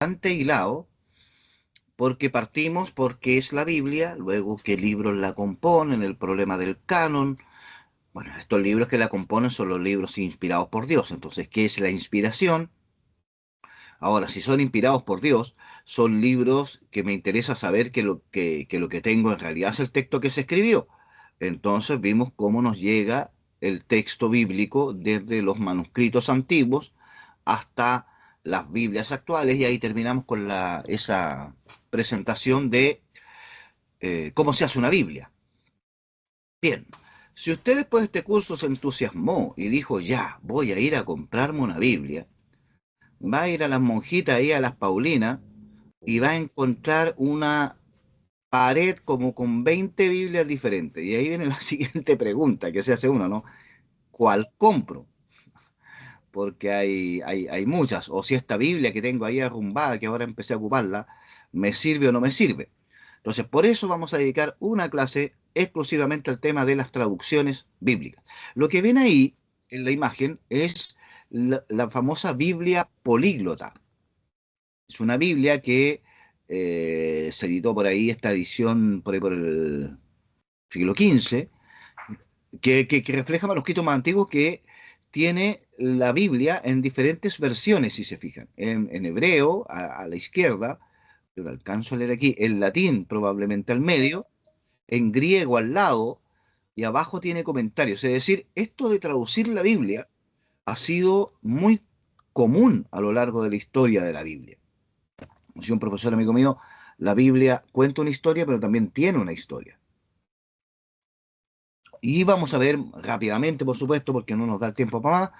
bastante hilado, porque partimos porque es la Biblia, luego qué libros la componen, el problema del canon. Bueno, estos libros que la componen son los libros inspirados por Dios. Entonces, ¿qué es la inspiración? Ahora, si son inspirados por Dios, son libros que me interesa saber que lo que tengo en realidad es el texto que se escribió. Entonces vimos cómo nos llega el texto bíblico desde los manuscritos antiguos hasta las Biblias actuales, y ahí terminamos con esa presentación de cómo se hace una Biblia. Bien, si usted después de este curso se entusiasmó y dijo, ya, voy a ir a comprarme una Biblia, va a ir a las monjitas ahí, a las Paulinas, y va a encontrar una pared como con 20 Biblias diferentes. Y ahí viene la siguiente pregunta que se hace uno, ¿no? ¿Cuál compro? Porque hay muchas. O si esta Biblia que tengo ahí arrumbada, que ahora empecé a ocuparla, ¿me sirve o no me sirve? Entonces, por eso vamos a dedicar una clase exclusivamente al tema de las traducciones bíblicas. Lo que ven ahí en la imagen es la famosa Biblia políglota. Es una Biblia que se editó por ahí, esta edición por ahí por el siglo XV, que refleja manuscritos más antiguos, que tiene la Biblia en diferentes versiones, si se fijan. En hebreo, a la izquierda, yo lo alcanzo a leer aquí, en latín probablemente al medio, en griego al lado, y abajo tiene comentarios. Es decir, esto de traducir la Biblia ha sido muy común a lo largo de la historia de la Biblia. Si un profesor amigo mío, la Biblia cuenta una historia, pero también tiene una historia. Y vamos a ver rápidamente, por supuesto, porque no nos da el tiempo para más,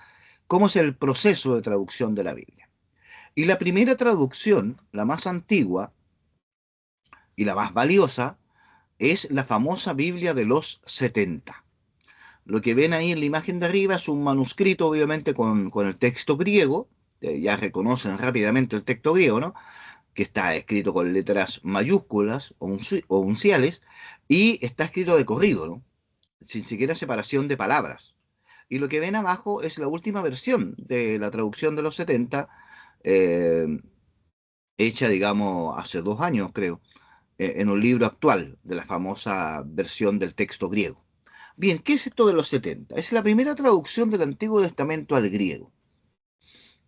cómo es el proceso de traducción de la Biblia. Y la primera traducción, la más antigua y la más valiosa, es la famosa Biblia de los 70. Lo que ven ahí en la imagen de arriba es un manuscrito, obviamente, con el texto griego. Ya reconocen rápidamente el texto griego, ¿no? Que está escrito con letras mayúsculas o unciales, y está escrito de corrido, ¿no? Sin siquiera separación de palabras. Y lo que ven abajo es la última versión de la traducción de los 70, eh, hecha, digamos, hace 2 años, creo, en un libro actual de la famosa versión del texto griego. Bien, ¿qué es esto de los 70? Es la primera traducción del Antiguo Testamento al griego,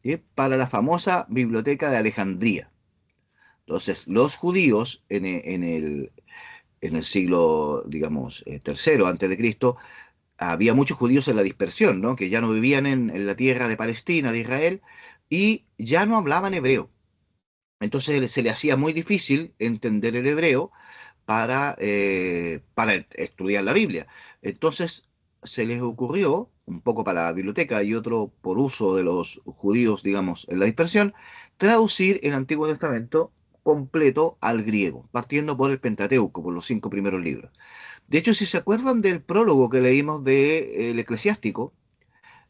¿sí? Para la famosa Biblioteca de Alejandría. Entonces, los judíos en el siglo, digamos, tercero antes de Cristo, había muchos judíos en la dispersión, ¿no? Que ya no vivían en la tierra de Palestina, de Israel, y ya no hablaban hebreo. Entonces se le hacía muy difícil entender el hebreo para estudiar la Biblia. Entonces se les ocurrió, un poco para la biblioteca y otro por uso de los judíos, digamos, en la dispersión, traducir el Antiguo Testamento completo al griego, partiendo por el Pentateuco, por los 5 primeros libros. De hecho, si se acuerdan del prólogo que leímos de El Eclesiástico,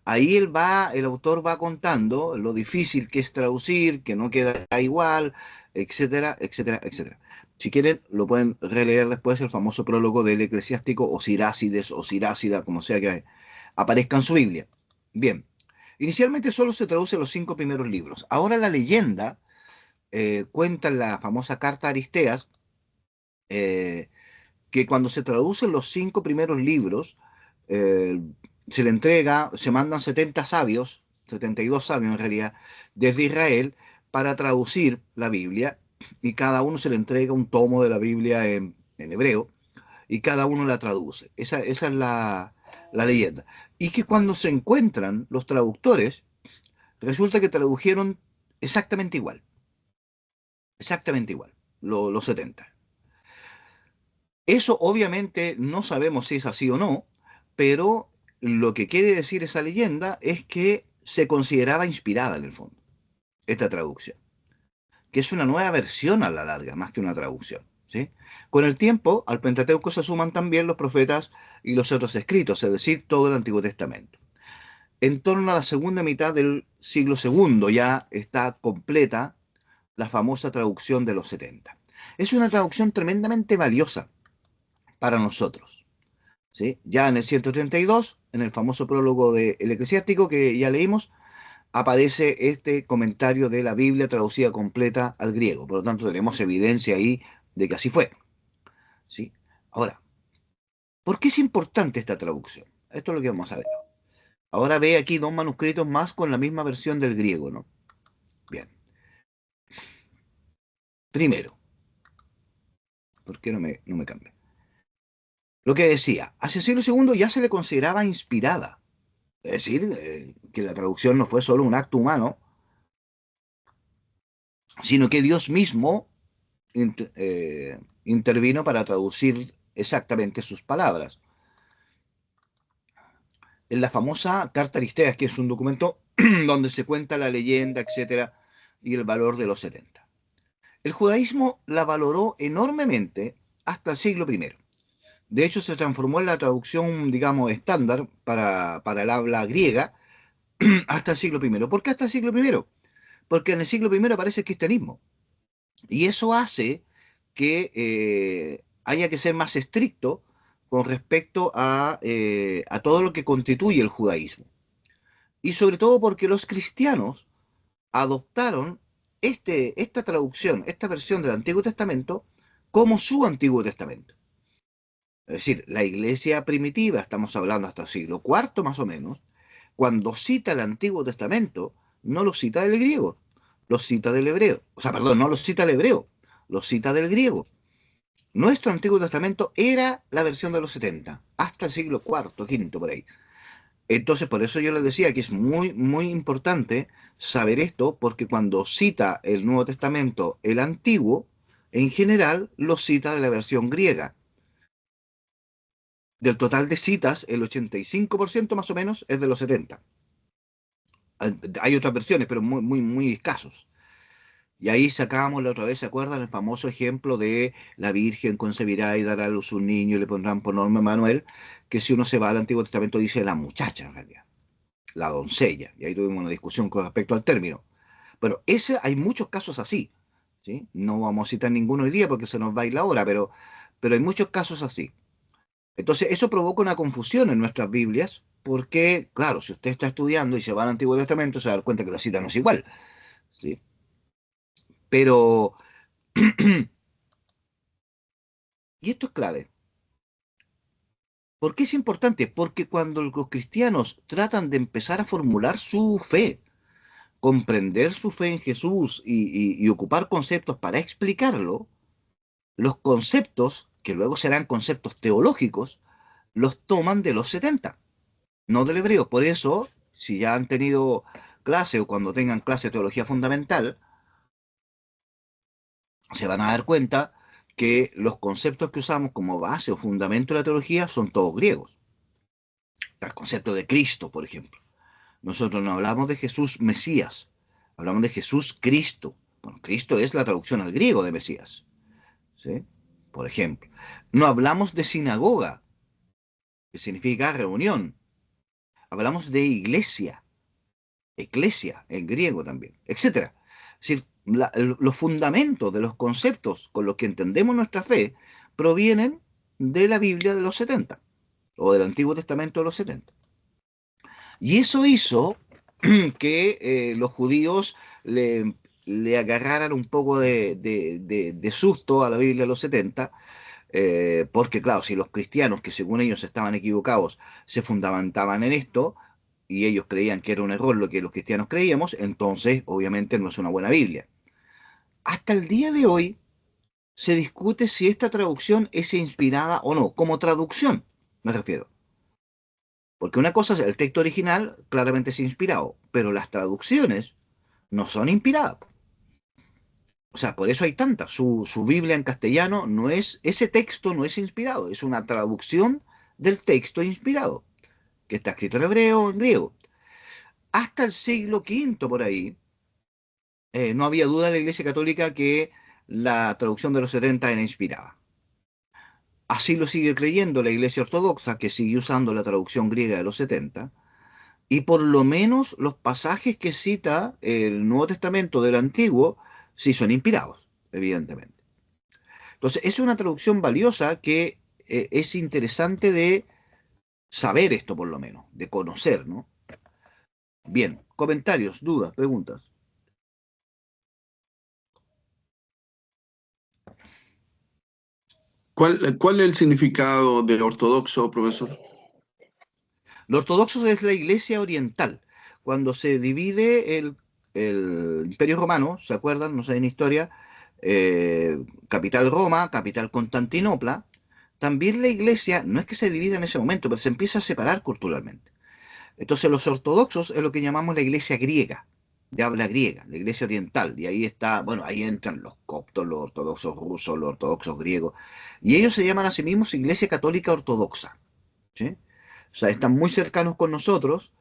ahí el autor va contando lo difícil que es traducir, que no queda igual, etcétera, etcétera, etcétera. Si quieren, lo pueden releer después, el famoso prólogo del Eclesiástico, o Sirácides, o Sirácida, como sea que aparezca en su Biblia. Bien, inicialmente solo se traduce los 5 primeros libros. Ahora la leyenda cuenta en la famosa carta a Aristeas, eh, que cuando se traducen los 5 primeros libros, eh, se le entrega, se mandan 70 sabios, 72 sabios en realidad, desde Israel, para traducir la Biblia, y cada uno se le entrega un tomo de la Biblia en hebreo, y cada uno la traduce. Esa es la leyenda. Y que cuando se encuentran los traductores, resulta que tradujeron exactamente igual, los 70. Eso obviamente no sabemos si es así o no, pero lo que quiere decir esa leyenda es que se consideraba inspirada en el fondo, esta traducción, que es una nueva versión a la larga, más que una traducción, ¿sí? Con el tiempo, al Pentateuco se suman también los profetas y los otros escritos, es decir, todo el Antiguo Testamento. En torno a la segunda mitad del siglo segundo ya está completa la famosa traducción de los 70. Es una traducción tremendamente valiosa para nosotros, ¿sí? Ya en el 132, en el famoso prólogo del Eclesiástico que ya leímos, aparece este comentario de la Biblia traducida completa al griego. Por lo tanto, tenemos evidencia ahí de que así fue. ¿Sí? Ahora, ¿por qué es importante esta traducción? Esto es lo que vamos a ver. Ahora ve aquí dos manuscritos más con la misma versión del griego, ¿no? Bien. Primero, ¿por qué no me cambia? Lo que decía, hacia el siglo segundo ya se le consideraba inspirada. Es decir, que la traducción no fue solo un acto humano, sino que Dios mismo intervino para traducir exactamente sus palabras. En la famosa Carta Aristeas, que es un documento donde se cuenta la leyenda, etcétera, y el valor de los 70. El judaísmo la valoró enormemente hasta el siglo I. De hecho, se transformó en la traducción, digamos, estándar para el habla griega hasta el siglo I. ¿Por qué hasta el siglo I? Porque en el siglo I aparece el cristianismo. Y eso hace que haya que ser más estricto con respecto a todo lo que constituye el judaísmo. Y sobre todo porque los cristianos adoptaron esta traducción, esta versión del Antiguo Testamento, como su Antiguo Testamento. Es decir, la iglesia primitiva, estamos hablando hasta el siglo IV más o menos, cuando cita el Antiguo Testamento, no lo cita del griego, lo cita del hebreo. O sea, perdón, no lo cita del hebreo, lo cita del griego. Nuestro Antiguo Testamento era la versión de los 70, hasta el siglo IV, V, por ahí. Entonces, por eso yo les decía que es muy, muy importante saber esto, porque cuando cita el Nuevo Testamento, el Antiguo, en general lo cita de la versión griega. Del total de citas, el 85% más o menos es de los 70. Hay otras versiones, pero muy, muy, muy escasos. Y ahí sacábamos la otra vez, ¿se acuerdan? El famoso ejemplo de la Virgen concebirá y dará a luz un niño y le pondrán por nombre Manuel, que si uno se va al Antiguo Testamento dice la muchacha en realidad, la doncella. Y ahí tuvimos una discusión con respecto al término. Pero hay muchos casos así. ¿Sí? No vamos a citar ninguno hoy día porque se nos va a ir la hora, pero hay muchos casos así. Entonces, eso provoca una confusión en nuestras Biblias, porque, claro, si usted está estudiando y se va al Antiguo Testamento, se va a dar cuenta que la cita no es igual. ¿Sí? Pero, y esto es clave. ¿Por qué es importante? Porque cuando los cristianos tratan de empezar a formular su fe, comprender su fe en Jesús y ocupar conceptos para explicarlo, los conceptos, que luego serán conceptos teológicos, los toman de los 70, no del hebreo. Por eso, si ya han tenido clase o cuando tengan clase de teología fundamental, se van a dar cuenta que los conceptos que usamos como base o fundamento de la teología son todos griegos. El concepto de Cristo, por ejemplo. Nosotros no hablamos de Jesús Mesías, hablamos de Jesús Cristo. Bueno, Cristo es la traducción al griego de Mesías, ¿sí? Por ejemplo. No hablamos de sinagoga, que significa reunión. Hablamos de iglesia, eclesia en griego también, etcétera. Es decir, los fundamentos de los conceptos con los que entendemos nuestra fe provienen de la Biblia de los 70 o del Antiguo Testamento de los 70. Y eso hizo que los judíos le agarraran un poco de susto a la Biblia de los 70, porque claro, si los cristianos, que según ellos estaban equivocados, se fundamentaban en esto, y ellos creían que era un error lo que los cristianos creíamos, entonces obviamente no es una buena Biblia. Hasta el día de hoy se discute si esta traducción es inspirada o no, como traducción, me refiero. Porque una cosa es el texto original, claramente es inspirado, pero las traducciones no son inspiradas. O sea, por eso hay tantas. Su Biblia en castellano no es, ese texto no es inspirado, es una traducción del texto inspirado, que está escrito en hebreo o en griego. Hasta el siglo V por ahí, no había duda en la Iglesia Católica que la traducción de los 70 era inspirada. Así lo sigue creyendo la Iglesia Ortodoxa, que sigue usando la traducción griega de los 70, y por lo menos los pasajes que cita el Nuevo Testamento del Antiguo sí son inspirados, evidentemente. Entonces, es una traducción valiosa que es interesante de saber esto por lo menos, de conocer, ¿no? Bien, comentarios, dudas, preguntas. ¿Cuál es el significado de ortodoxo, profesor? Lo ortodoxo es la iglesia oriental. Cuando se divide el Imperio Romano, ¿se acuerdan? No sé, en historia, capital Roma, capital Constantinopla, también la iglesia, no es que se divida en ese momento, pero se empieza a separar culturalmente. Entonces los ortodoxos es lo que llamamos la iglesia griega, de habla griega, la iglesia oriental. Y ahí está, bueno, ahí entran los coptos, los ortodoxos rusos, los ortodoxos griegos. Y ellos se llaman a sí mismos iglesia católica ortodoxa. ¿Sí? O sea, están muy cercanos con nosotros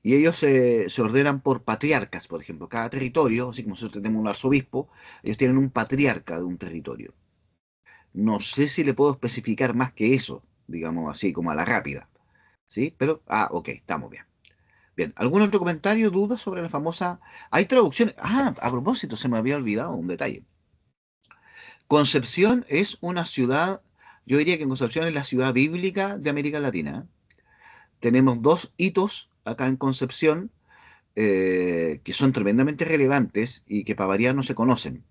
y ellos se ordenan por patriarcas, por ejemplo. Cada territorio, así como nosotros tenemos un arzobispo, ellos tienen un patriarca de un territorio. No sé si le puedo especificar más que eso, digamos así, como a la rápida. ¿Sí? Pero, ok, estamos bien. Bien, ¿algún otro comentario, duda sobre la famosa... Hay traducciones... A propósito, se me había olvidado un detalle. Concepción es una ciudad, yo diría que Concepción es la ciudad bíblica de América Latina. Tenemos dos hitos acá en Concepción que son tremendamente relevantes y que para variar no se conocen.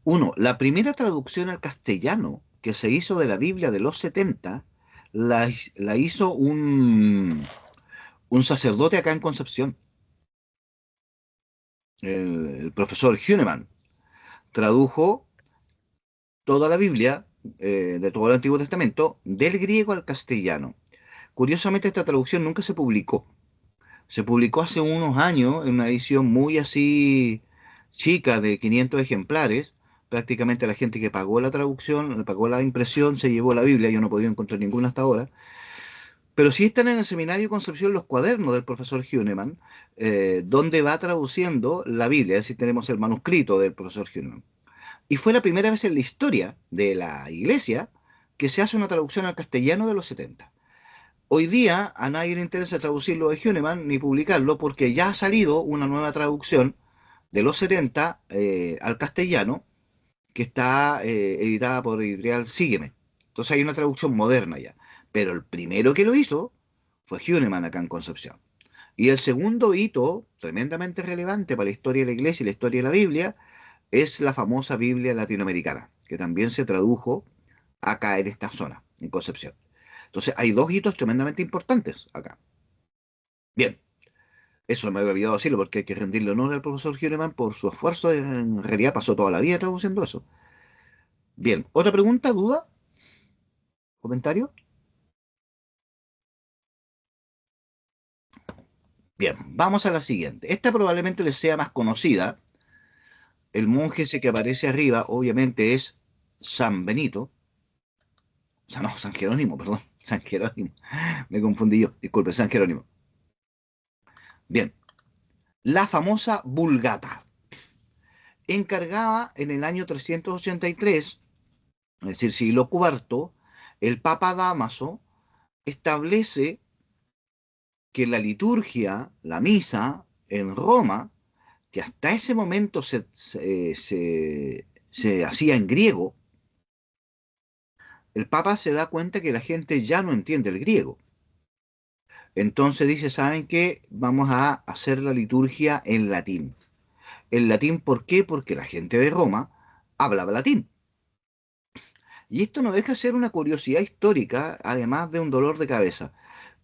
Uno, la primera traducción al castellano que se hizo de la Biblia de los 70 la hizo un sacerdote acá en Concepción, el profesor Hünemann. Tradujo toda la Biblia de todo el Antiguo Testamento del griego al castellano. Curiosamente, esta traducción nunca se publicó. Se publicó hace unos años en una edición muy así chica de 500 ejemplares. Prácticamente la gente que pagó la traducción, pagó la impresión, se llevó la Biblia. Yo no he podido encontrar ninguna hasta ahora. Pero sí están en el Seminario de Concepción los cuadernos del profesor Hünemann, donde va traduciendo la Biblia. Es decir, tenemos el manuscrito del profesor Hünemann. Y fue la primera vez en la historia de la Iglesia que se hace una traducción al castellano de los 70. Hoy día a nadie le interesa traducirlo de Hünemann ni publicarlo porque ya ha salido una nueva traducción de los 70 al castellano que está editada por Editorial Sígueme. Entonces hay una traducción moderna ya. Pero el primero que lo hizo fue Hünemann acá en Concepción. Y el segundo hito, tremendamente relevante para la historia de la Iglesia y la historia de la Biblia, es la famosa Biblia latinoamericana, que también se tradujo acá en esta zona, en Concepción. Entonces hay dos hitos tremendamente importantes acá. Bien, eso me había olvidado decirlo porque hay que rendirle honor al profesor Hünemann por su esfuerzo. En realidad pasó toda la vida traduciendo eso. Bien, ¿otra pregunta, duda, comentario? Bien, vamos a la siguiente. Esta probablemente les sea más conocida. El monje ese que aparece arriba, obviamente, es San Benito. O sea, no, San Jerónimo, perdón. San Jerónimo. Me confundí yo. Disculpe, San Jerónimo. Bien, la famosa Vulgata, encargada en el año 383, es decir, siglo IV, el Papa Dámaso establece que la liturgia, la misa en Roma, que hasta ese momento se hacía en griego, el Papa se da cuenta que la gente ya no entiende el griego. Entonces dice, ¿saben qué? Vamos a hacer la liturgia en latín. ¿En latín por qué? Porque la gente de Roma hablaba latín. Y esto no deja de ser una curiosidad histórica, además de un dolor de cabeza.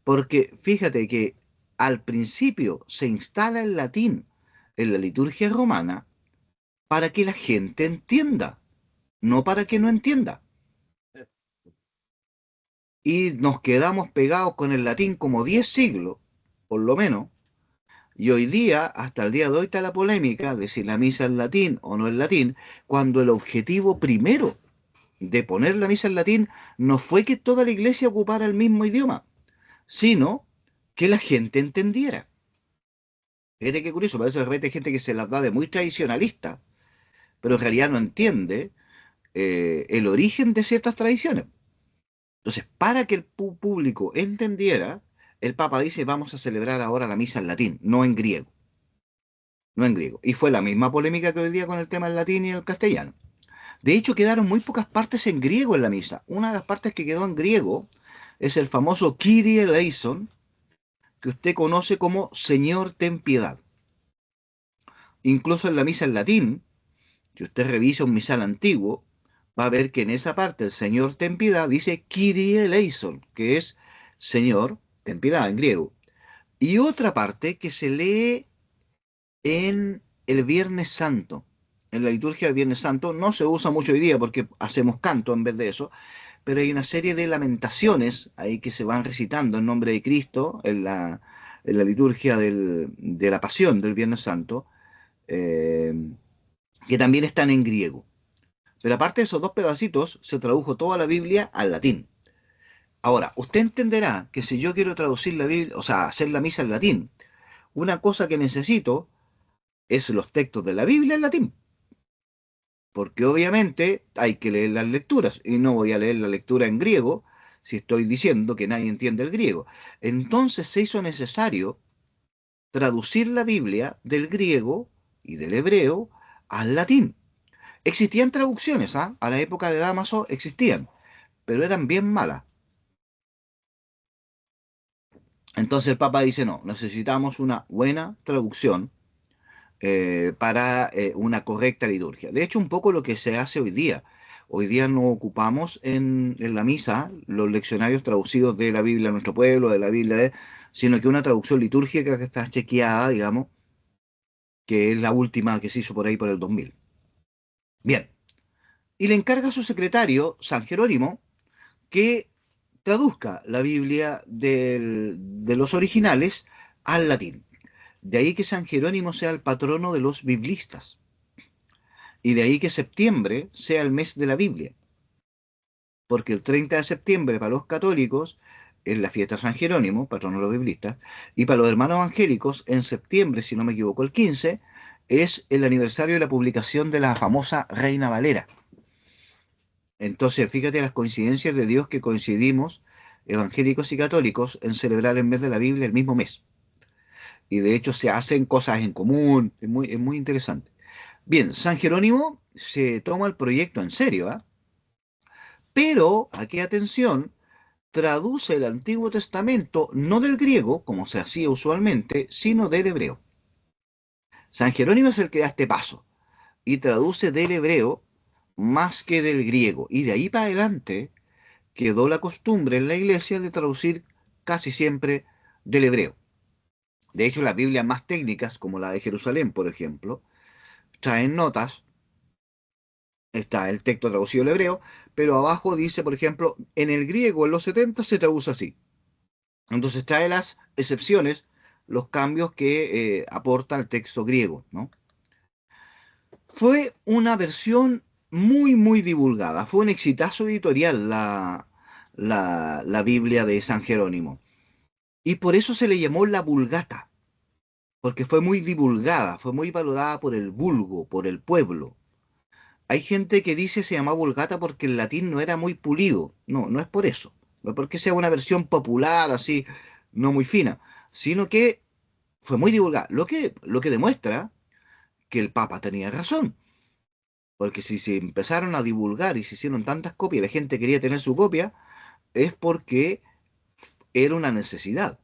Porque fíjate que al principio se instala el latín en la liturgia romana para que la gente entienda, no para que no entienda. Y nos quedamos pegados con el latín como 10 siglos, por lo menos. Y hoy día, hasta el día de hoy, está la polémica de si la misa es latín o no es latín, cuando el objetivo primero de poner la misa en latín no fue que toda la iglesia ocupara el mismo idioma, sino que la gente entendiera. Fíjate qué curioso, para eso de repente hay gente que se las da de muy tradicionalista, pero en realidad no entiende el origen de ciertas tradiciones. Entonces, para que el público entendiera, el Papa dice, vamos a celebrar ahora la misa en latín, no en griego, no en griego. Y fue la misma polémica que hoy día con el tema del latín y el castellano. De hecho, quedaron muy pocas partes en griego en la misa. Una de las partes que quedó en griego es el famoso Kyrie eleison, que usted conoce como Señor, ten piedad. Incluso en la misa en latín, si usted revisa un misal antiguo, va a ver que en esa parte el Señor, ten piedad dice Kyrie eleison, que es Señor, ten piedad en griego. Y otra parte que se lee en el Viernes Santo. En la liturgia del Viernes Santo no se usa mucho hoy día porque hacemos canto en vez de eso, pero hay una serie de lamentaciones ahí que se van recitando en nombre de Cristo en la liturgia de la Pasión del Viernes Santo, eh, que también están en griego. Pero aparte de esos dos pedacitos, se tradujo toda la Biblia al latín. Ahora, usted entenderá que si yo quiero traducir la Biblia, o sea, hacer la misa en latín, una cosa que necesito es los textos de la Biblia en latín. Porque obviamente hay que leer las lecturas y no voy a leer la lectura en griego si estoy diciendo que nadie entiende el griego. Entonces se hizo necesario traducir la Biblia del griego y del hebreo al latín. Existían traducciones, ¿ah? A la época de Dámaso existían, pero eran bien malas. Entonces el Papa dice, no, necesitamos una buena traducción para una correcta liturgia. De hecho, un poco lo que se hace hoy día. Hoy día no ocupamos en la misa los leccionarios traducidos de la Biblia a nuestro pueblo, de la Biblia, sino que una traducción litúrgica que está chequeada, digamos, que es la última que se hizo por ahí por el 2000. Bien, y le encarga a su secretario, San Jerónimo, que traduzca la Biblia de los originales al latín. De ahí que San Jerónimo sea el patrono de los biblistas. Y de ahí que septiembre sea el mes de la Biblia, porque el 30 de septiembre para los católicos es la fiesta de San Jerónimo, patrono de los biblistas, y para los hermanos evangélicos en septiembre, si no me equivoco, el 15, es el aniversario de la publicación de la famosa Reina Valera. Entonces, fíjate las coincidencias de Dios que coincidimos, evangélicos y católicos, en celebrar el mes de la Biblia el mismo mes. Y de hecho se hacen cosas en común, es muy interesante. Bien, San Jerónimo se toma el proyecto en serio, ¿ah? Pero, aquí atención, traduce el Antiguo Testamento no del griego, como se hacía usualmente, sino del hebreo. San Jerónimo es el que da este paso y traduce del hebreo más que del griego. Y de ahí para adelante quedó la costumbre en la iglesia de traducir casi siempre del hebreo. De hecho, las Biblias más técnicas, como la de Jerusalén, por ejemplo, traen notas. Está el texto traducido al hebreo, pero abajo dice, por ejemplo, en el griego en los 70 se traduce así. Entonces trae las excepciones, los cambios que aporta el texto griego, ¿no? Fue una versión muy divulgada, fue un exitazo editorial la Biblia de San Jerónimo. Y por eso se le llamó la Vulgata, porque fue muy divulgada, fue muy valorada por el vulgo, por el pueblo. Hay gente que dice se llama Vulgata porque el latín no era muy pulido. No, no es por eso. No es porque sea una versión popular, así, no muy fina, sino que fue muy divulgada. Lo que demuestra que el Papa tenía razón. Porque si se empezaron a divulgar y se hicieron tantas copias y la gente quería tener su copia, es porque era una necesidad.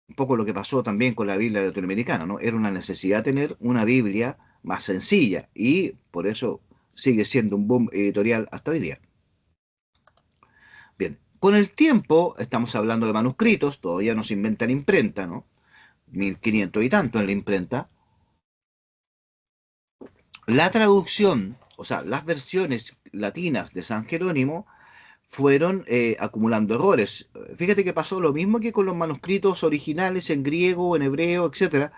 Un poco lo que pasó también con la Biblia latinoamericana, ¿no? Era una necesidad tener una Biblia más sencilla y por eso sigue siendo un boom editorial hasta hoy día. Bien, con el tiempo, estamos hablando de manuscritos, todavía no se inventa la imprenta, ¿no? 1500 y tanto en la imprenta. La traducción, o sea, las versiones latinas de San Jerónimo fueron acumulando errores. Fíjate que pasó lo mismo que con los manuscritos originales en griego, en hebreo, etcétera.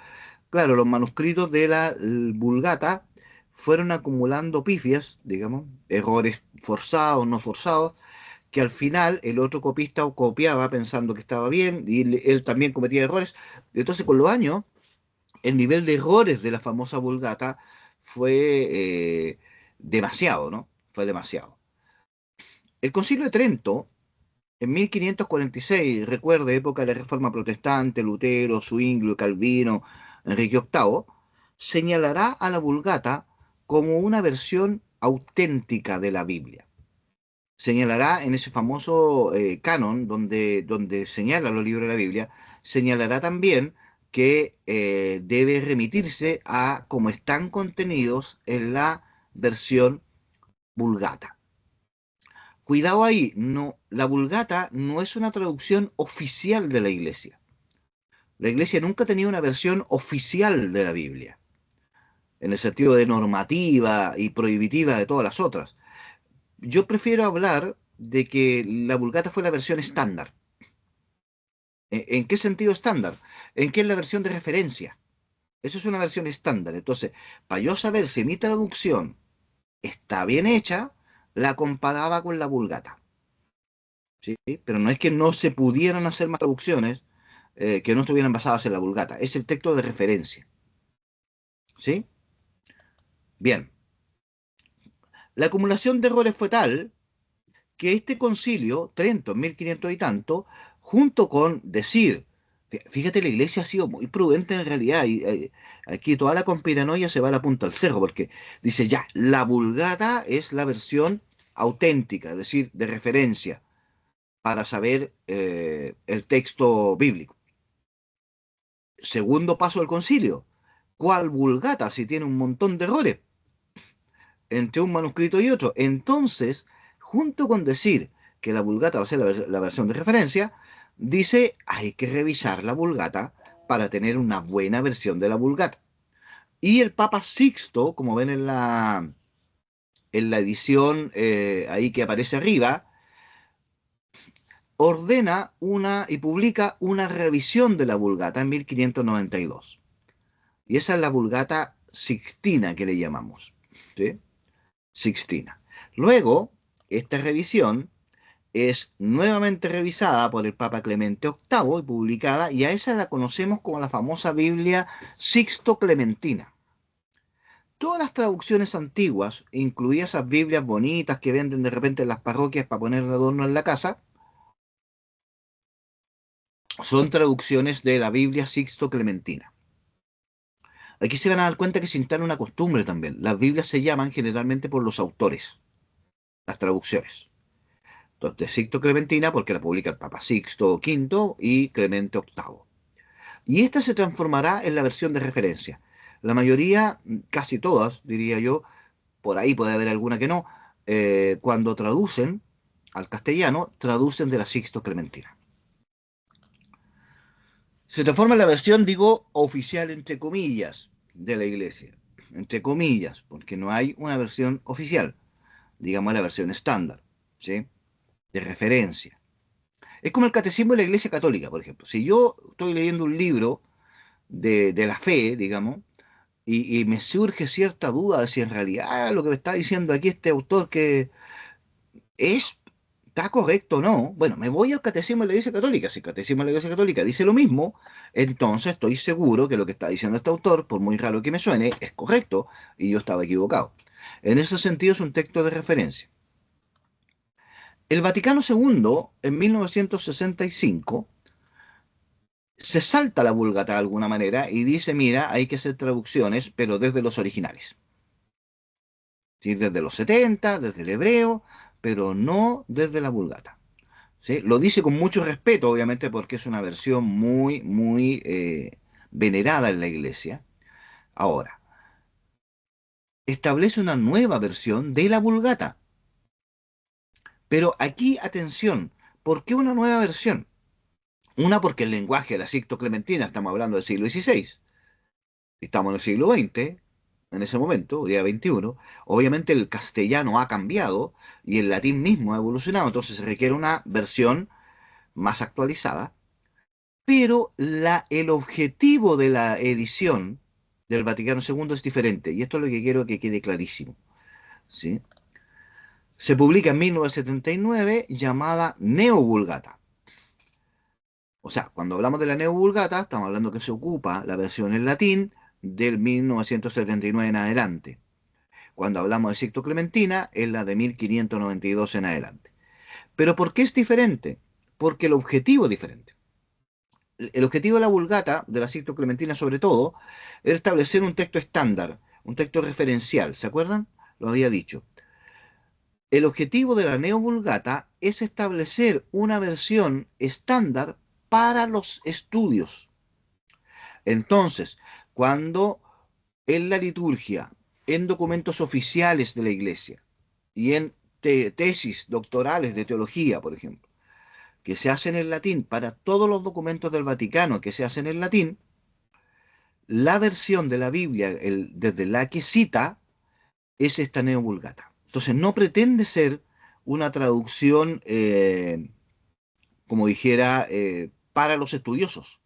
Claro, los manuscritos de la Vulgata fueron acumulando pifias, digamos, errores forzados, no forzados, que al final el otro copista copiaba pensando que estaba bien y él también cometía errores. Entonces, con los años, el nivel de errores de la famosa Vulgata fue demasiado, ¿no? Fue demasiado. El Concilio de Trento, en 1546, recuerde, época de la Reforma Protestante, Lutero, Zwinglio, Calvino, Enrique VIII, señalará a la Vulgata como una versión auténtica de la Biblia. Señalará en ese famoso canon donde señala los libros de la Biblia, señalará también que debe remitirse a cómo están contenidos en la versión Vulgata. Cuidado ahí, no, la Vulgata no es una traducción oficial de la Iglesia. La Iglesia nunca ha tenido una versión oficial de la Biblia, en el sentido de normativa y prohibitiva de todas las otras. Yo prefiero hablar de que la Vulgata fue la versión estándar. ¿En qué sentido estándar? En que es la versión de referencia. Eso es una versión estándar. Entonces, para yo saber si mi traducción está bien hecha, la comparaba con la Vulgata. ¿Sí? Pero no es que no se pudieran hacer más traducciones que no estuvieran basadas en la Vulgata. Es el texto de referencia. ¿Sí? Bien. La acumulación de errores fue tal que este concilio, Trento, en 1500 y tanto, junto con decir, fíjate, la iglesia ha sido muy prudente en realidad, y aquí toda la conspiranoia se va a la punta del cerro, porque dice ya, la Vulgata es la versión auténtica, es decir, de referencia, para saber el texto bíblico. Segundo paso del concilio, ¿cuál Vulgata si tiene un montón de errores entre un manuscrito y otro? Entonces, junto con decir que la Vulgata va a ser la versión de referencia, dice hay que revisar la Vulgata para tener una buena versión de la Vulgata. Y el Papa Sixto, como ven en la edición ahí que aparece arriba, ordena una y publica una revisión de la Vulgata en 1592. Y esa es la Vulgata Sixtina que le llamamos. ¿Sí? Sixtina. Luego, esta revisión es nuevamente revisada por el Papa Clemente VIII y publicada, y a esa la conocemos como la famosa Biblia Sixto-Clementina. Todas las traducciones antiguas, incluidas esas Biblias bonitas que venden de repente en las parroquias para poner de adorno en la casa, son traducciones de la Biblia Sixto-Clementina. Aquí se van a dar cuenta que se instala una costumbre también. Las Biblias se llaman generalmente por los autores, las traducciones. Entonces, Sixto Clementina porque la publica el Papa Sixto V y Clemente VIII. Y esta se transformará en la versión de referencia. La mayoría, casi todas, diría yo, por ahí puede haber alguna que no, cuando traducen al castellano, traducen de la Sixto Clementina. Se transforma en la versión, digo, oficial entre comillas, de la iglesia. Entre comillas, porque no hay una versión oficial, digamos la versión estándar, ¿sí? De referencia. Es como el catecismo de la Iglesia Católica, por ejemplo. Si yo estoy leyendo un libro de la fe, digamos, y me surge cierta duda de si en realidad lo que me está diciendo aquí este autor que es, está correcto o no, bueno, me voy al catecismo de la Iglesia Católica. Si el catecismo de la Iglesia Católica dice lo mismo, entonces estoy seguro que lo que está diciendo este autor, por muy raro que me suene, es correcto y yo estaba equivocado. En ese sentido es un texto de referencia. El Vaticano II, en 1965, se salta la Vulgata de alguna manera y dice, mira, hay que hacer traducciones, pero desde los originales. ¿Sí? Desde los 70, desde el hebreo, pero no desde la Vulgata. ¿Sí? Lo dice con mucho respeto, obviamente, porque es una versión muy, muy venerada en la iglesia. Ahora, establece una nueva versión de la Vulgata. Pero aquí, atención, ¿por qué una nueva versión? Una, porque el lenguaje de la Sixto Clementina, estamos hablando del siglo XVI, estamos en el siglo XX, en ese momento, día 21, obviamente el castellano ha cambiado y el latín mismo ha evolucionado, entonces se requiere una versión más actualizada, pero el objetivo de la edición del Vaticano II es diferente, y esto es lo que quiero que quede clarísimo, ¿sí? Se publica en 1979 llamada Neovulgata. O sea, cuando hablamos de la Neovulgata, estamos hablando que se ocupa la versión en latín del 1979 en adelante. Cuando hablamos de Sixto Clementina, es la de 1592 en adelante. ¿Pero por qué es diferente? Porque el objetivo es diferente. El objetivo de la Vulgata, de la Sixto Clementina sobre todo, es establecer un texto estándar, un texto referencial. ¿Se acuerdan? Lo había dicho. El objetivo de la Neovulgata es establecer una versión estándar para los estudios. Entonces, cuando en la liturgia, en documentos oficiales de la Iglesia y en tesis doctorales de teología, por ejemplo, que se hacen en latín, para todos los documentos del Vaticano que se hacen en latín, la versión de la Biblia desde la que cita es esta Neovulgata. Entonces no pretende ser una traducción, como dijera, para los estudiosos,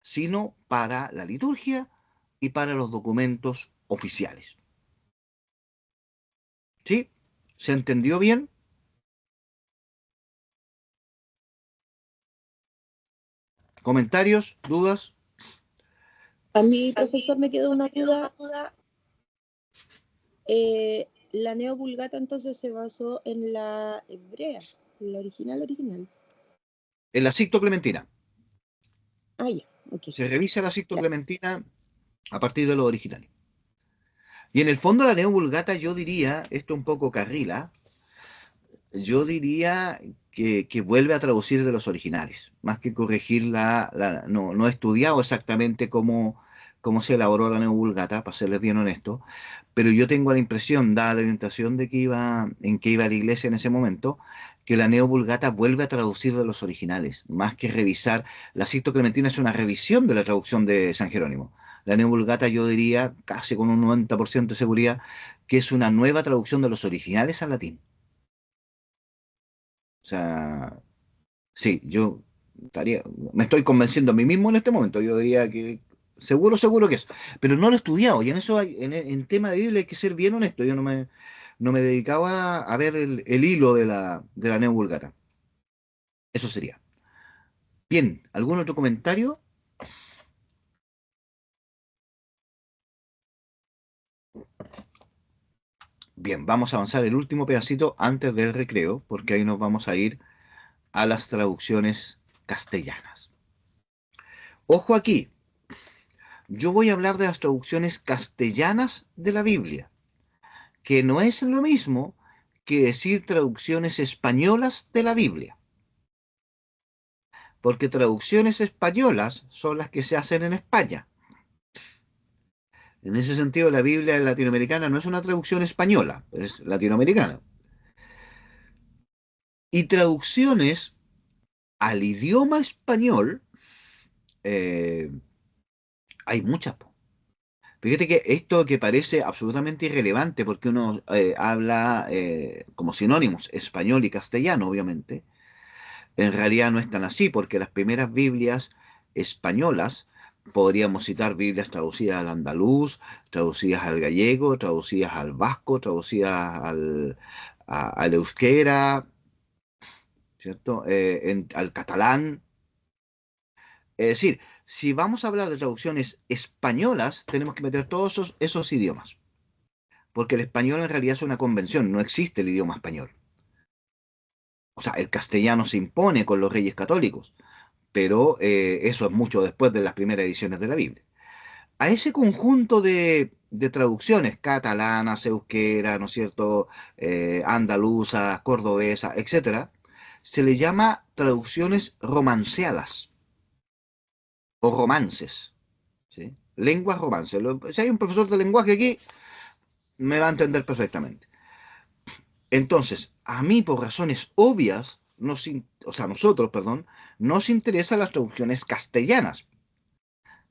sino para la liturgia y para los documentos oficiales. ¿Sí? ¿Se entendió bien? ¿Comentarios? ¿Dudas? A mí, profesor, me quedó una duda. La Neovulgata entonces se basó en la hebrea, en la original. En la Sixto Clementina. Ah, ya, ok. Se revisa la Sixto Clementina a partir de los originales. Y en el fondo la Neovulgata yo diría, esto un poco carrila, yo diría que vuelve a traducir de los originales, más que corregir no he estudiado exactamente cómo se elaboró la Neovulgata, para serles bien honesto, pero yo tengo la impresión, dada la orientación en que iba la iglesia en ese momento, que la Neovulgata vuelve a traducir de los originales, más que revisar. La Sixto Clementina es una revisión de la traducción de San Jerónimo. La Neovulgata yo diría, casi con un 90% de seguridad, que es una nueva traducción de los originales al latín. O sea, sí, me estoy convenciendo a mí mismo en este momento. Yo diría que seguro que es. Pero no lo he estudiado y en eso en tema de Biblia hay que ser bien honesto. Yo no me dedicaba a ver el hilo de la Neo Vulgata. Eso sería. Bien, ¿algún otro comentario? Bien, vamos a avanzar el último pedacito antes del recreo, porque ahí nos vamos a ir a las traducciones castellanas. Ojo aquí, yo voy a hablar de las traducciones castellanas de la Biblia, que no es lo mismo que decir traducciones españolas de la Biblia, porque traducciones españolas son las que se hacen en España. En ese sentido, la Biblia latinoamericana no es una traducción española, es latinoamericana. Y traducciones al idioma español, eh, hay muchas. Fíjate que esto que parece absolutamente irrelevante, porque uno habla como sinónimos español y castellano, obviamente, en realidad no es tan así, porque las primeras Biblias españolas, podríamos citar Biblias traducidas al andaluz, traducidas al gallego, traducidas al vasco, traducidas al euskera, ¿cierto? Al catalán. Es decir, si vamos a hablar de traducciones españolas, tenemos que meter todos esos idiomas, porque el español en realidad es una convención, no existe el idioma español. O sea, el castellano se impone con los reyes católicos, pero eso es mucho después de las primeras ediciones de la Biblia. A ese conjunto de traducciones catalanas, euskera, ¿no es cierto?, andaluzas, cordobesas, etcétera, se le llama traducciones romanceadas o romances, ¿sí? Lenguas romances. Si hay un profesor de lenguaje aquí, me va a entender perfectamente. Entonces, a mí, por razones obvias, nosotros, perdón, nos interesan las traducciones castellanas.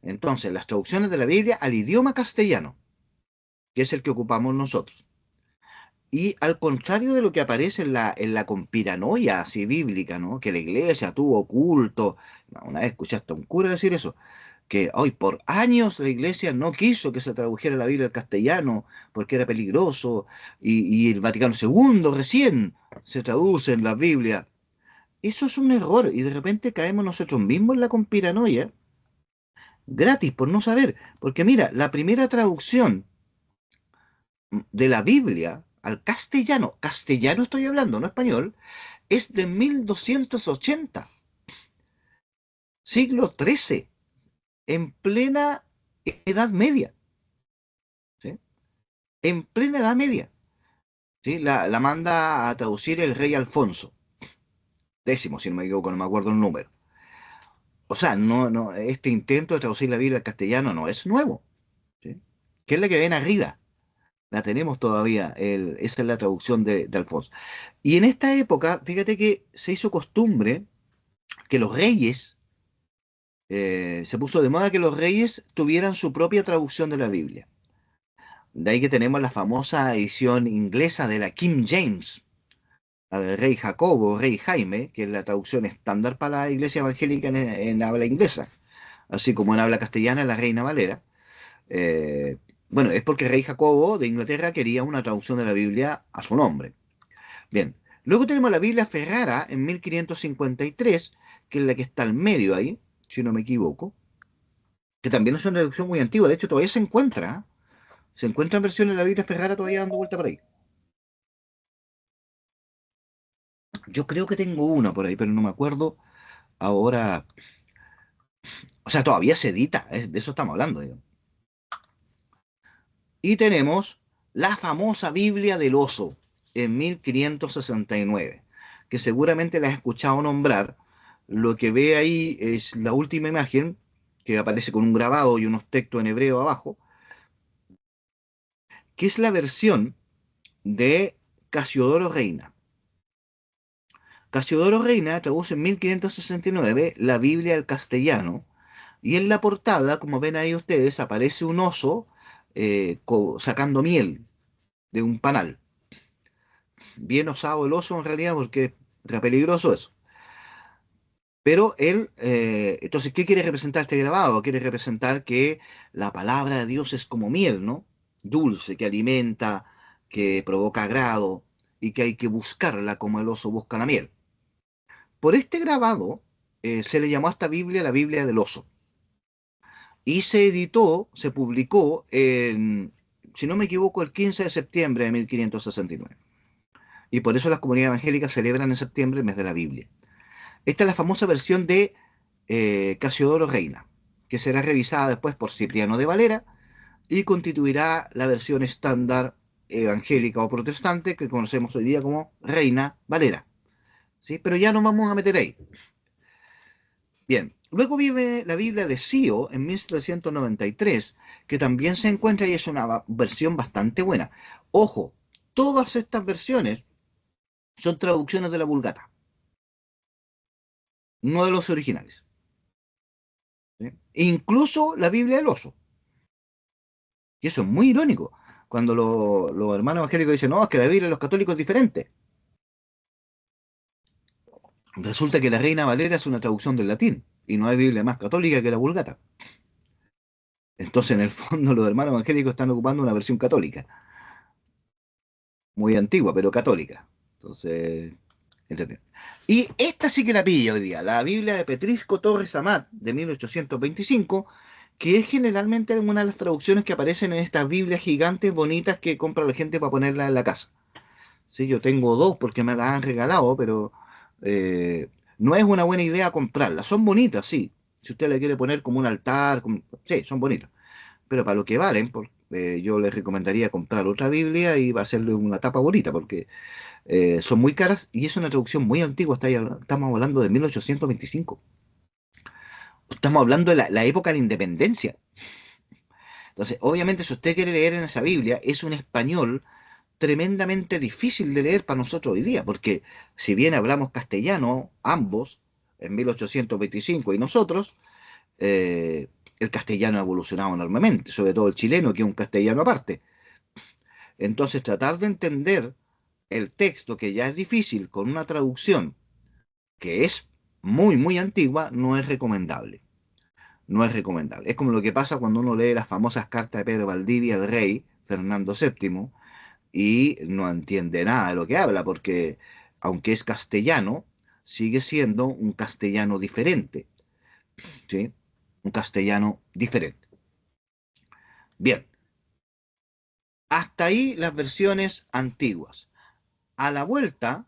Entonces, las traducciones de la Biblia al idioma castellano, que es el que ocupamos nosotros. Y al contrario de lo que aparece en la conspiranoia así bíblica, ¿no? Que la iglesia tuvo culto. Una vez escuchaste a un cura decir eso, que hoy por años la iglesia no quiso que se tradujera la Biblia al castellano porque era peligroso, y el Vaticano II recién se traduce en la Biblia. Eso es un error y de repente caemos nosotros mismos en la conspiranoia gratis por no saber. Porque mira, la primera traducción de la Biblia al castellano estoy hablando, no español, es de 1280, siglo XIII, en plena Edad Media, ¿sí? En plena Edad Media, ¿sí? La manda a traducir el rey Alfonso X, si no me equivoco, no me acuerdo el número. O sea, este intento de traducir la Biblia al castellano no es nuevo, ¿sí? ¿Qué es la que ven arriba? La tenemos todavía, esa es la traducción de Alfonso. Y en esta época, fíjate que se hizo costumbre que los reyes, se puso de moda que los reyes tuvieran su propia traducción de la Biblia. De ahí que tenemos la famosa edición inglesa de la King James, la del rey Jacobo, rey Jaime, que es la traducción estándar para la iglesia evangélica en habla inglesa, así como en habla castellana la Reina Valera. Eh, bueno, es porque el rey Jacobo de Inglaterra quería una traducción de la Biblia a su nombre. Bien, luego tenemos la Biblia Ferrara en 1553, que es la que está al medio ahí, si no me equivoco, que también es una traducción muy antigua, de hecho todavía se encuentra, ¿eh? Se encuentran versiones de la Biblia Ferrara todavía dando vuelta por ahí. Yo creo que tengo una por ahí, pero no me acuerdo ahora. O sea, todavía se edita, de eso estamos hablando, digamos. Y tenemos la famosa Biblia del Oso en 1569, que seguramente la has escuchado nombrar. Lo que ve ahí es la última imagen, que aparece con un grabado y unos textos en hebreo abajo, que es la versión de Casiodoro Reina. Casiodoro Reina traduce en 1569 la Biblia al castellano, y en la portada, como ven ahí ustedes, aparece un oso sacando miel de un panal. Bien osado el oso en realidad porque es re peligroso eso. Pero él, entonces, ¿qué quiere representar este grabado? Quiere representar que la palabra de Dios es como miel, ¿no? Dulce, que alimenta, que provoca agrado y que hay que buscarla como el oso busca la miel. Por este grabado se le llamó a esta Biblia la Biblia del oso. Y se editó, se publicó en, si no me equivoco, el 15 de septiembre de 1569. Y por eso las comunidades evangélicas celebran en septiembre el mes de la Biblia. Esta es la famosa versión de Casiodoro Reina, que será revisada después por Cipriano de Valera y constituirá la versión estándar evangélica o protestante que conocemos hoy día como Reina Valera. ¿Sí? Pero ya nos vamos a meter ahí. Bien, luego vive la Biblia de Sio en 1793, que también se encuentra y es una versión bastante buena. Ojo, todas estas versiones son traducciones de la Vulgata, no de los originales. ¿Sí? Incluso la Biblia del Oso. Y eso es muy irónico. Cuando los hermanos evangélicos dicen, no, es que la Biblia de los católicos es diferente. Resulta que la Reina Valera es una traducción del latín y no hay Biblia más católica que la Vulgata. Entonces, en el fondo, los hermanos evangélicos están ocupando una versión católica, muy antigua, pero católica. Entonces, ¿entendés? Y esta sí que la pilla hoy día, la Biblia de Petrisco Torres Amat, de 1825, que es generalmente una de las traducciones que aparecen en estas Biblias gigantes bonitas que compra la gente para ponerla en la casa. Sí, yo tengo dos porque me las han regalado, pero eh, no es una buena idea comprarlas. Son bonitas, sí. Si usted le quiere poner como un altar, sí, son bonitas. Pero para lo que valen, yo les recomendaría comprar otra Biblia y va a hacerle una tapa bonita, porque son muy caras y es una traducción muy antigua. Estamos hablando de 1825. Estamos hablando de la época de la independencia. Entonces, obviamente, si usted quiere leer en esa Biblia, es un español tremendamente difícil de leer para nosotros hoy día, porque si bien hablamos castellano, ambos, en 1825 y nosotros, el castellano ha evolucionado enormemente, sobre todo el chileno, que es un castellano aparte. Entonces, tratar de entender el texto, que ya es difícil, con una traducción que es muy, muy antigua, no es recomendable. No es recomendable. Es como lo que pasa cuando uno lee las famosas cartas de Pedro Valdivia al rey Fernando VII y no entiende nada de lo que habla, porque aunque es castellano, sigue siendo un castellano diferente, ¿sí? Un castellano diferente. Bien, hasta ahí las versiones antiguas. A la vuelta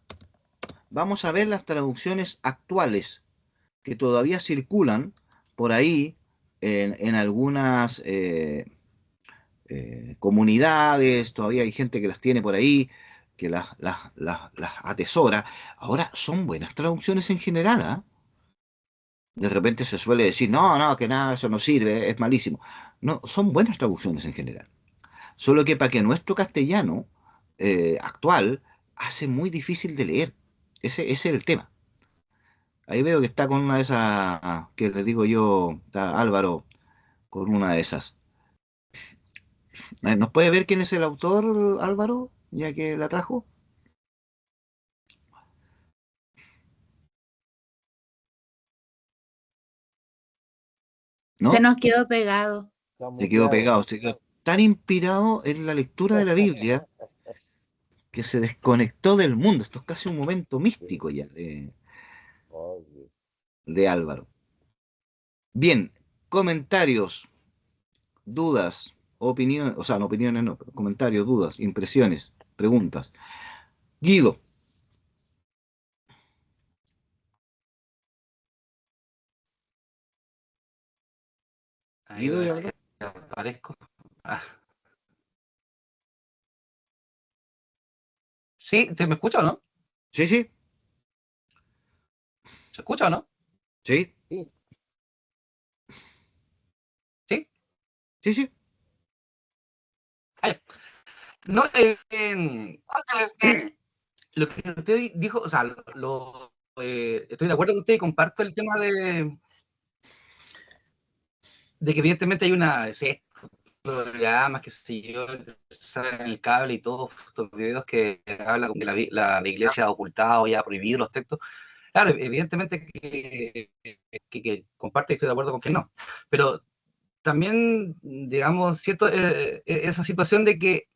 vamos a ver las traducciones actuales que todavía circulan por ahí en algunas comunidades, todavía hay gente que las tiene por ahí, que las atesora. Ahora, son buenas traducciones en general, ¿ah? De repente se suele decir, no, no, que nada, eso no sirve, es malísimo. No, son buenas traducciones en general. Solo que para que nuestro castellano actual hace muy difícil de leer. Ese es el tema. Ahí veo que está con una de esas, que les digo yo, está Álvaro con una de esas. ¿Nos puede ver quién es el autor, Álvaro, ya que la trajo? Se ¿No? nos quedó pegado. Está Se quedó muteado. pegado, se quedó tan inspirado en la lectura de la Biblia que se desconectó del mundo. Esto es casi un momento Sí, místico ya obvio. de Álvaro. Bien, comentarios, dudas, opiniones, o sea, no opiniones, no, pero comentarios, dudas, impresiones, preguntas. Guido, Ahí voy a Guido, ver ¿ya si habló? aparezco. Ah, sí, ¿se me escucha o no? Sí, sí, ¿Se escucha o no? sí, Sí, Sí. sí, sí. Ah, ya. No, lo que usted dijo, o sea, estoy de acuerdo con usted y comparto el tema de que evidentemente hay una serie de programas que se yo, que salen en el cable y todos estos videos que hablan de la iglesia ha ocultado y ha prohibido los textos. Claro, evidentemente que comparte y estoy de acuerdo con que no. Pero también, digamos, cierto, esa situación de que,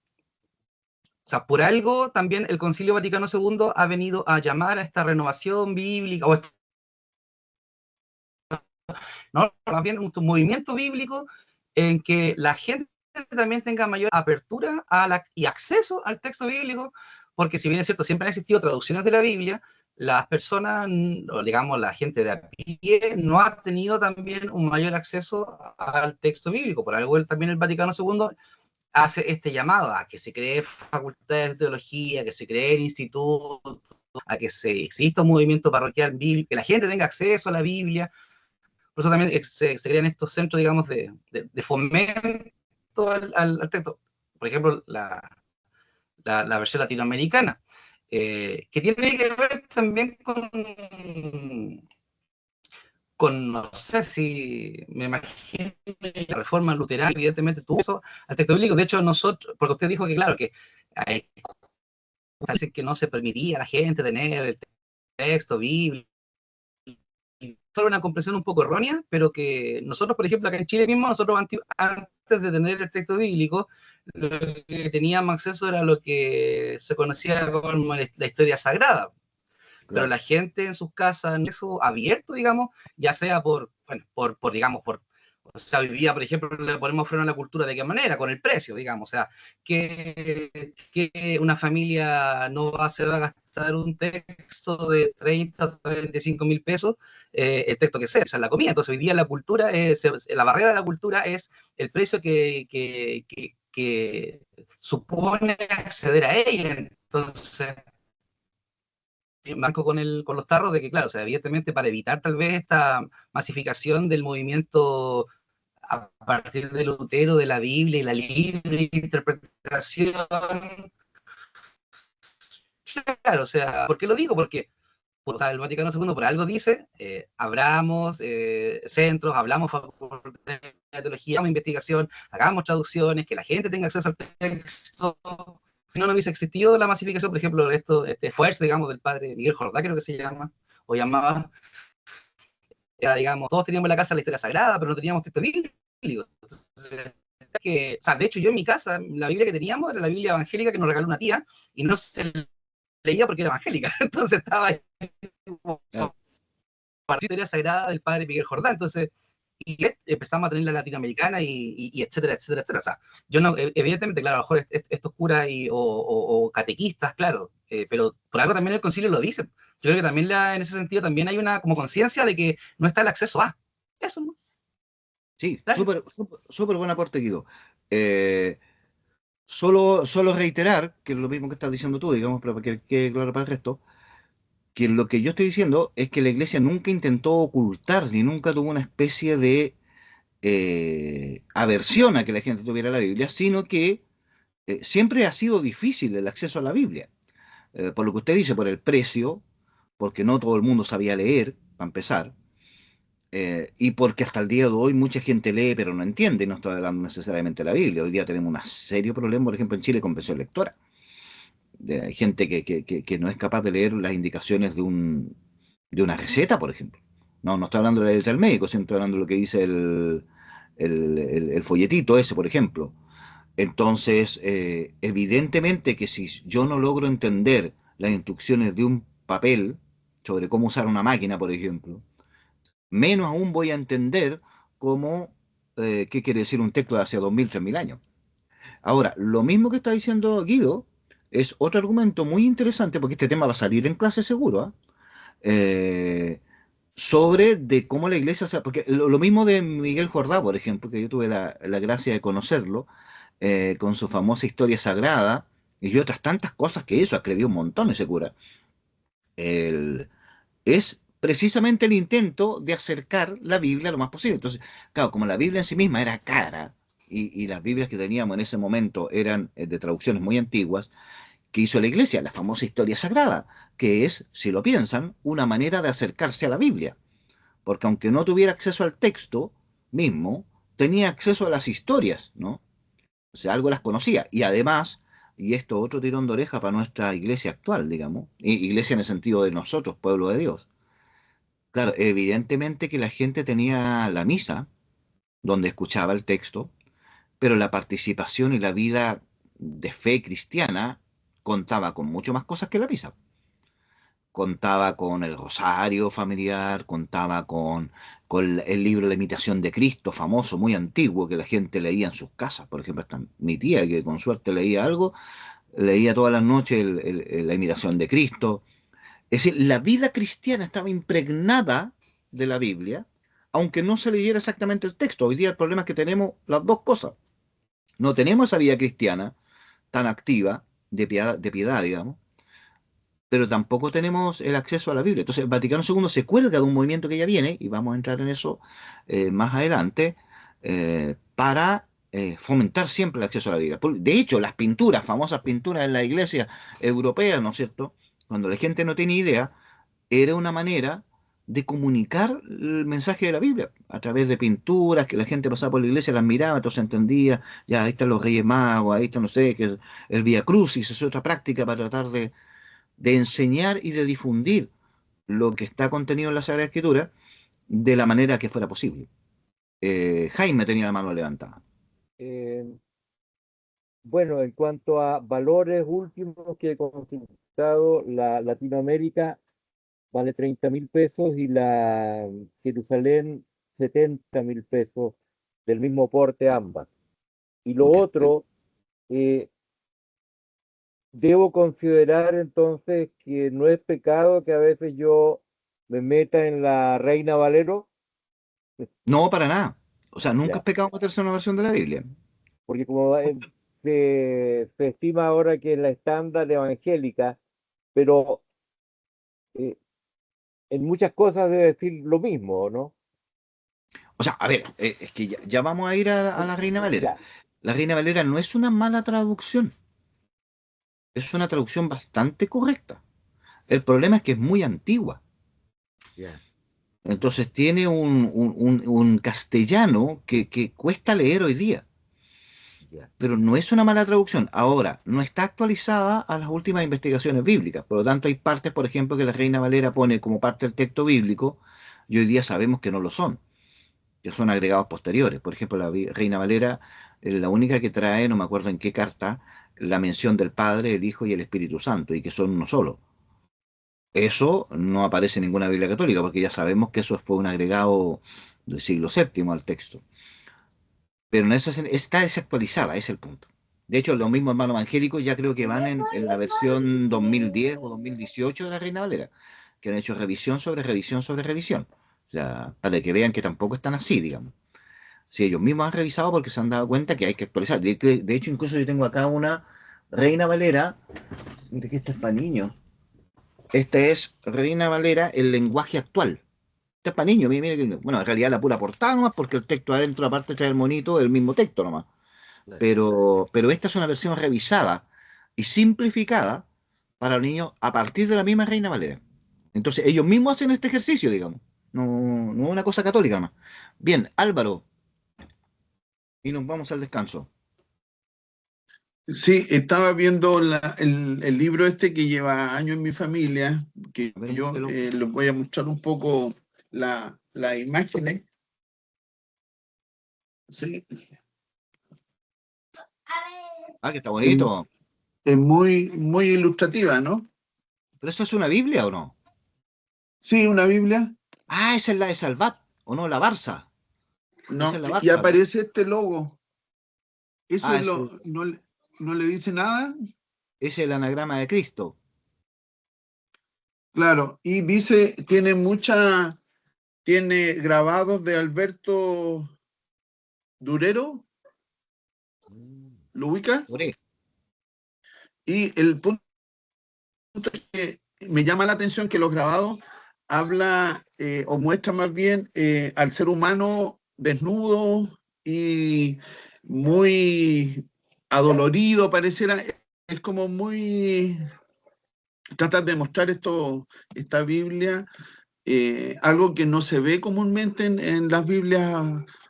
o sea, por algo también el Concilio Vaticano II ha venido a llamar a esta renovación bíblica, o no, más bien un movimiento bíblico en que la gente también tenga mayor apertura y acceso al texto bíblico, porque si bien es cierto, siempre han existido traducciones de la Biblia, las personas, o digamos la gente de a pie, no ha tenido también un mayor acceso al texto bíblico. Por algo también el Vaticano II hace este llamado a que se cree facultades de teología, que se creen institutos, a que exista un movimiento parroquial bíblico, que la gente tenga acceso a la Biblia. Por eso también se crean estos centros, digamos, de fomento al texto. Por ejemplo, la versión latinoamericana, que tiene que ver también no sé si, me imagino, la reforma luterana, evidentemente tuvo eso al texto bíblico. De hecho, nosotros, porque usted dijo que, claro, que hay dicen que no se permitía a la gente tener el texto bíblico, solo una comprensión un poco errónea, pero que nosotros, por ejemplo, acá en Chile mismo, nosotros antes de tener el texto bíblico, lo que teníamos acceso era lo que se conocía como la historia sagrada. Pero Claro. la gente en sus casas, eso abierto, digamos, ya sea bueno, digamos, o sea, hoy día, por ejemplo, le ponemos freno a la cultura de qué manera, con el precio, digamos, o sea, que una familia no se va a gastar un texto de 30 o 35.000 pesos, el texto que sea, esa es la comida. Entonces, hoy día la cultura, la barrera de la cultura es el precio que supone acceder a ella. Entonces, marco con los tarros de que, claro, o sea, evidentemente para evitar tal vez esta masificación del movimiento a partir de Lutero, de la Biblia y la libre interpretación, claro, o sea, ¿por qué lo digo? Porque el Vaticano II por algo dice, abramos centros, hablamos de teología, hagamos investigación, hagamos traducciones, que la gente tenga acceso al texto. Si no, no hubiese existido la masificación, por ejemplo, este esfuerzo, digamos, del padre Miguel Jordá, creo que se llama, o llamaba, era, digamos, todos teníamos en la casa la historia sagrada, pero no teníamos texto bíblico. Entonces, o sea, de hecho, yo en mi casa, la Biblia que teníamos era la Biblia evangélica que nos regaló una tía, y no se leía porque era evangélica, entonces estaba ahí Claro. la historia sagrada del padre Miguel Jordán. Entonces, y empezamos a tener la latinoamericana y etcétera, etcétera, etcétera. O sea, yo no, evidentemente, claro, a lo mejor estos curas o catequistas, claro, pero por algo también el concilio lo dice. Yo creo que también en ese sentido también hay una como conciencia de que no está el acceso a eso, ¿no? Sí, Gracias. súper buen aporte, Guido. Eh, solo reiterar, que es lo mismo que estás diciendo tú, digamos, para que quede claro para el resto, que lo que yo estoy diciendo es que la iglesia nunca intentó ocultar ni nunca tuvo una especie de aversión a que la gente tuviera la Biblia, sino que siempre ha sido difícil el acceso a la Biblia. Por lo que usted dice, por el precio, porque no todo el mundo sabía leer, para empezar, y porque hasta el día de hoy mucha gente lee pero no entiende, no estoy hablando necesariamente de la Biblia. Hoy día tenemos un serio problema, por ejemplo, en Chile con comprensión lectora. Hay gente que no es capaz de leer las indicaciones de una receta, por ejemplo. No, no estoy hablando de la letra del médico, sino estoy hablando de lo que dice el folletito ese, por ejemplo. Entonces, evidentemente que si yo no logro entender las instrucciones de un papel sobre cómo usar una máquina, por ejemplo, menos aún voy a entender cómo, qué quiere decir un texto de hace 2000, 3000 años. Ahora, lo mismo que está diciendo Guido es otro argumento muy interesante, porque este tema va a salir en clase seguro, ¿ah? Eh, sobre de cómo la iglesia, porque lo mismo de Miguel Jordá, por ejemplo, que yo tuve la gracia de conocerlo, con su famosa historia sagrada y otras tantas cosas que hizo, escribió un montón ese cura. El- es precisamente el intento de acercar la Biblia lo más posible. Entonces, claro, como la Biblia en sí misma era cara y las Biblias que teníamos en ese momento eran de traducciones muy antiguas, ¿qué hizo la iglesia? La famosa historia sagrada, que es, si lo piensan, una manera de acercarse a la Biblia. Porque aunque no tuviera acceso al texto mismo, tenía acceso a las historias, ¿no? O sea, algo las conocía. Y además, y esto otro tirón de oreja para nuestra iglesia actual, digamos, iglesia en el sentido de nosotros, pueblo de Dios. Claro, evidentemente que la gente tenía la misa, donde escuchaba el texto, pero la participación y la vida de fe cristiana contaba con mucho más cosas que la misa. Contaba con el rosario familiar, contaba con el libro La imitación de Cristo, famoso, muy antiguo, que la gente leía en sus casas. Por ejemplo, hasta mi tía, que con suerte leía algo, leía todas las noches La imitación de Cristo. Es decir, la vida cristiana estaba impregnada de la Biblia, aunque no se leyera exactamente el texto. Hoy día el problema es que tenemos las dos cosas. No tenemos esa vida cristiana tan activa, de piedad, digamos, pero tampoco tenemos el acceso a la Biblia. Entonces, el Vaticano II se cuelga de un movimiento que ya viene, y vamos a entrar en eso más adelante, para fomentar siempre el acceso a la Biblia. De hecho, las pinturas, famosas pinturas en la iglesia europea, ¿no es cierto? Cuando la gente no tiene idea, era una manera de comunicar el mensaje de la Biblia a través de pinturas que la gente pasaba por la iglesia, las miraba, entonces entendía, ya ahí están los Reyes Magos, ahí está, no sé, que el Vía Crucis es otra práctica para tratar de enseñar y de difundir lo que está contenido en la Sagrada Escritura de la manera que fuera posible. Jaime tenía la mano levantada. Eh, bueno, en cuanto a valores últimos que he consultado, la Latinoamérica vale 30.000 pesos y la Jerusalén 70.000 pesos, del mismo porte ambas. Y lo Okay. otro, eh, debo considerar entonces que no es pecado que a veces yo me meta en la Reina Valero, No, para nada. O sea, nunca es ya, pecado meterse en una versión de la Biblia. porque como se estima ahora que es la estándar evangélica, pero eh, en muchas cosas debe decir lo mismo, ¿no? O sea, a ver, es que ya vamos a ir a la Reina Valera. Ya, La Reina Valera no es una mala traducción, es una traducción bastante correcta. El problema es que es muy antigua. ya, Entonces tiene un castellano que cuesta leer hoy día. ya, Pero no es una mala traducción. Ahora, no está actualizada a las últimas investigaciones bíblicas. Por lo tanto, hay partes, por ejemplo, que la Reina Valera pone como parte del texto bíblico y hoy día sabemos que no lo son, que son agregados posteriores. Por ejemplo, la Reina Valera, la única que trae, no me acuerdo en qué carta, la mención del Padre, el Hijo y el Espíritu Santo, y que son uno solo. Eso no aparece en ninguna Biblia católica, porque ya sabemos que eso fue un agregado del siglo VII al texto. Pero en esa está desactualizada, ese es el punto. De hecho, los mismos hermanos evangélicos ya creo que van en la versión 2010 o 2018 de la Reina Valera, que han hecho revisión sobre revisión sobre revisión. O sea, para que vean que tampoco están así, digamos. Si ellos mismos han revisado porque se han dado cuenta que hay que actualizar. De hecho, incluso yo tengo acá una Reina Valera. Mire que esta es para niños. Esta es Reina Valera, el lenguaje actual. Esta es para niños, bueno, en realidad la pura portada nomás, porque el texto adentro, aparte de traer el monito, es el mismo texto nomás. Claro. Pero esta es una versión revisada y simplificada para los niños a partir de la misma Reina Valera. Entonces, ellos mismos hacen este ejercicio, digamos. No, no es una cosa católica más. Bien, Álvaro, y nos vamos al descanso. Sí, estaba viendo el libro este que lleva años en mi familia, que A ver, yo búsquelo. les voy a mostrar un poco las imágenes. Sí, Ah, que está es, bonito. es muy, muy ilustrativa, ¿no? ¿Pero eso es una Biblia o no? Sí, una Biblia, Ah, esa es la de Salvat, ¿o no? La Barça. Esa ¿no? es la Y Barça, ¿no? aparece este logo. Eso Ah, es no, no le dice nada. es el anagrama de Cristo. Claro, y dice, tiene grabados de Alberto Durero, ¿lo ubica? Por ahí. Y el punto que me llama la atención que los grabados habla o muestra más bien al ser humano desnudo y muy adolorido, pareciera, es como muy tratar de mostrar esta Biblia, algo que no se ve comúnmente en las Biblias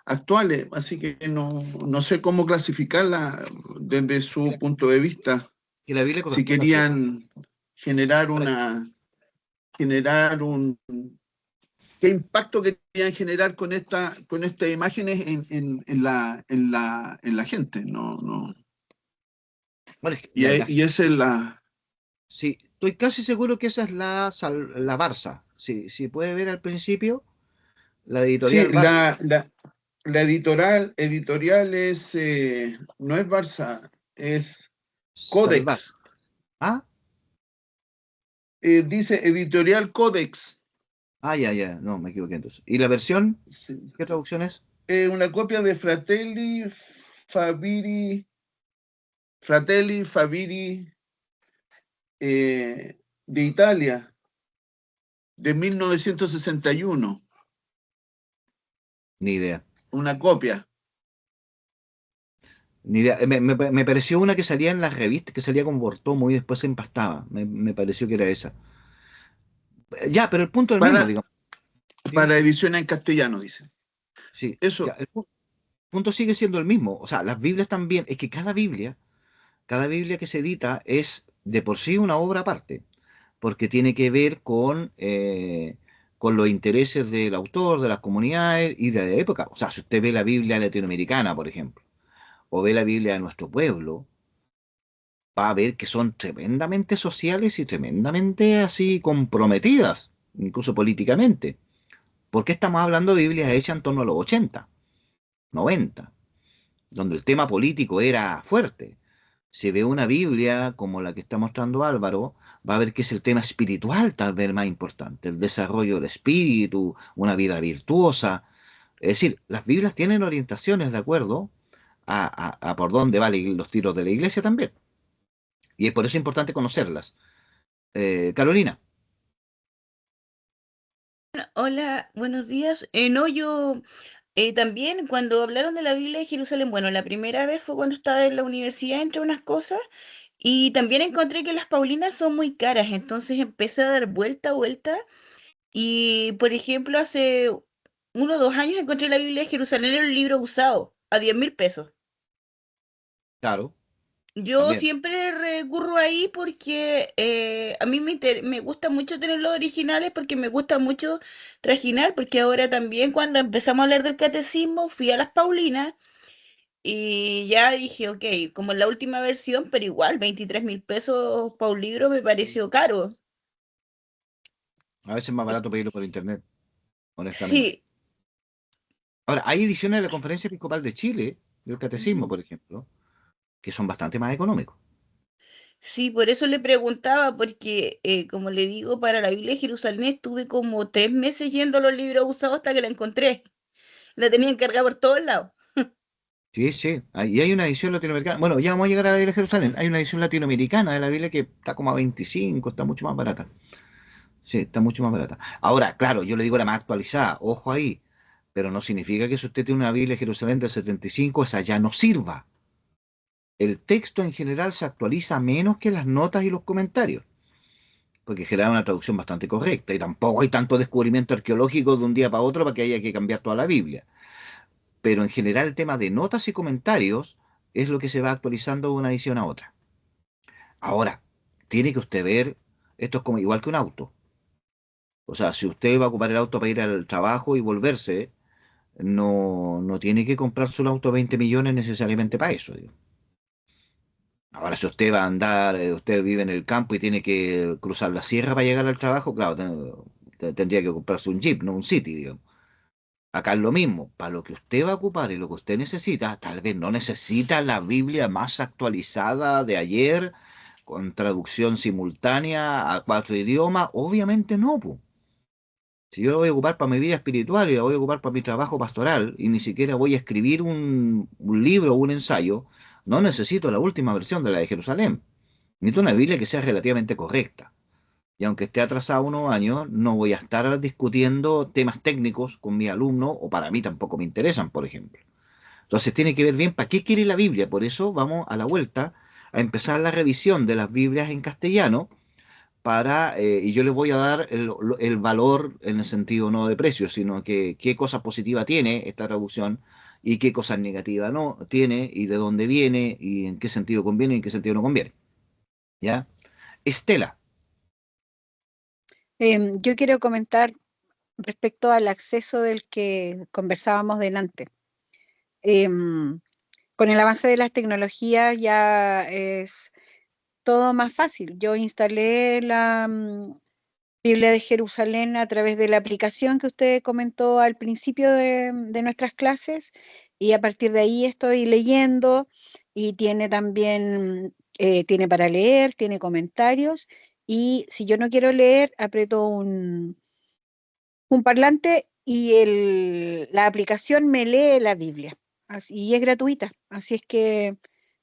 actuales, así que no sé cómo clasificarla desde Que su la, punto de vista. que la Biblia Si corresponde a su época. querían generar Ahora, generar un, qué impacto querían generar con estas imágenes en la gente, no. bueno, es que Y esa es sí, estoy casi seguro que esa es la Barça. Sí, si puede ver al principio, la sí, editorial Barça. la editorial es, no es Barça, es Salvat. Codex. Ah, Dice editorial Codex. ya, ya, no, me equivoqué entonces. ¿Y la versión? Sí. ¿Qué traducción es? Una copia de Fabiri, Fratelli Fabiri de Italia, de 1961, Ni idea. una copia. Ni idea. Me pareció una que salía en las revistas, que salía con Bortomo y después se empastaba. Me pareció que era esa. Ya, pero el punto es el mismo, Para, digamos. ¿Sí? para edición en castellano, dice. Sí, ya, Eso, punto sigue siendo el mismo. O sea, las Biblias también, es que cada Biblia que se edita es de por sí una obra aparte, porque tiene que ver con los intereses del autor, de las comunidades y de la época. O sea, si usted ve la Biblia latinoamericana, por ejemplo, o ve la Biblia de nuestro pueblo, va a ver que son tremendamente sociales y tremendamente así comprometidas, incluso políticamente. ¿Por qué estamos hablando de Biblias hechas en torno a los 80, 90, donde el tema político era fuerte? Si ve una Biblia como la que está mostrando Álvaro, va a ver que es el tema espiritual tal vez el más importante, el desarrollo del espíritu, una vida virtuosa. Es decir, las Biblias tienen orientaciones de acuerdo a por dónde van los tiros de la iglesia también. Y es por eso importante conocerlas. Carolina, Hola, buenos días. No, yo también cuando hablaron de la Biblia de Jerusalén, bueno, la primera vez fue cuando estaba en la universidad, entre unas cosas, y también encontré que las Paulinas son muy caras, entonces empecé a dar vuelta, y por ejemplo, hace 1 o 2 años encontré la Biblia de Jerusalén en un libro usado, a 10.000 pesos. claro, Yo también. siempre recurro ahí porque a mí me gusta mucho tener los originales porque me gusta mucho trajinar, porque ahora también cuando empezamos a hablar del catecismo fui a las Paulinas y ya dije, ok, como en la última versión, pero igual 23.000 pesos para un libro me pareció caro. A veces es más Y- barato pedirlo por internet, honestamente. Sí, Ahora, hay ediciones de la Conferencia Episcopal de Chile, del Catecismo, por ejemplo, que son bastante más económicos. sí, por eso le preguntaba, porque como le digo, para la Biblia de Jerusalén estuve como 3 meses yendo a los libros usados hasta que la encontré. La tenía encargada por todos lados. Sí, sí. Y hay una edición latinoamericana. Bueno, ya vamos a llegar a la Biblia de Jerusalén. Hay una edición latinoamericana de la Biblia que está como a 25, está mucho más barata. Sí, está mucho más barata. Ahora, claro, yo le digo la más actualizada, ojo ahí, pero no significa que si usted tiene una Biblia de Jerusalén del 75, esa ya no sirva. El texto en general se actualiza menos que las notas y los comentarios, porque genera una traducción bastante correcta y tampoco hay tanto descubrimiento arqueológico de un día para otro para que haya que cambiar toda la Biblia. Pero en general el tema de notas y comentarios es lo que se va actualizando de una edición a otra. Ahora, tiene que usted ver, esto es como igual que un auto. O sea, si usted va a ocupar el auto para ir al trabajo y volverse, no tiene que comprarse un auto de 20 millones necesariamente para eso, digo. Ahora, si usted va a andar, usted vive en el campo y tiene que cruzar la sierra para llegar al trabajo, claro, tendría que comprarse un Jeep, no un City, digamos. Acá es lo mismo, para lo que usted va a ocupar y lo que usted necesita, tal vez no necesita la Biblia más actualizada de ayer, con traducción simultánea a 4 idiomas, obviamente no, po. Si yo la voy a ocupar para mi vida espiritual y la voy a ocupar para mi trabajo pastoral y ni siquiera voy a escribir un libro o un ensayo, no necesito la última versión de la de Jerusalén. Necesito una Biblia que sea relativamente correcta. Y aunque esté atrasado unos años, no voy a estar discutiendo temas técnicos con mi alumno o para mí tampoco me interesan, por ejemplo. Entonces tiene que ver bien para qué quiere la Biblia. Por eso vamos a la vuelta a empezar la revisión de las Biblias en castellano y yo les voy a dar el valor en el sentido no de precio, sino que qué cosa positiva tiene esta traducción y qué cosas negativas no tiene y de dónde viene y en qué sentido conviene y en qué sentido no conviene. ¿Ya? Estela, Yo quiero comentar respecto al acceso del que conversábamos delante. Em, con el avance de las tecnologías ya es todo más fácil. Yo instalé la Biblia de Jerusalén a través de la aplicación que usted comentó al principio de nuestras clases y a partir de ahí estoy leyendo y tiene también, tiene para leer, tiene comentarios y si yo no quiero leer, aprieto un parlante y la aplicación me lee la Biblia. Y es gratuita. Así es que